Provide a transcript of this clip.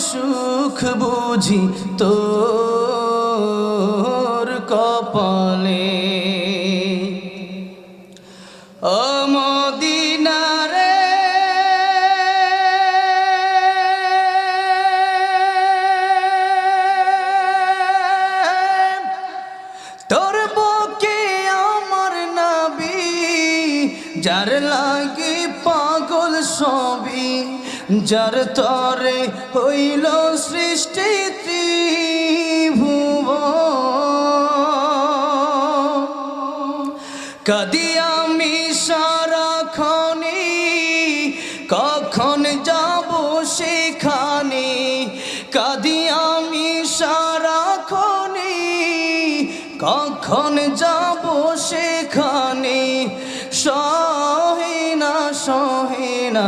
সুখ বুঝি তোর কপালে। ও মদিনা রে তোর বুকে আমার নবী, যার লাগি পাগল সবই, যার তরে হইল সৃষ্টি ত্রিভুবন। কাঁদি আমি সারাক্ষণে, কখন যাব সেখানে। কাঁদি আমি সারাক্ষণে, কখন যাব সেখানে। সহে না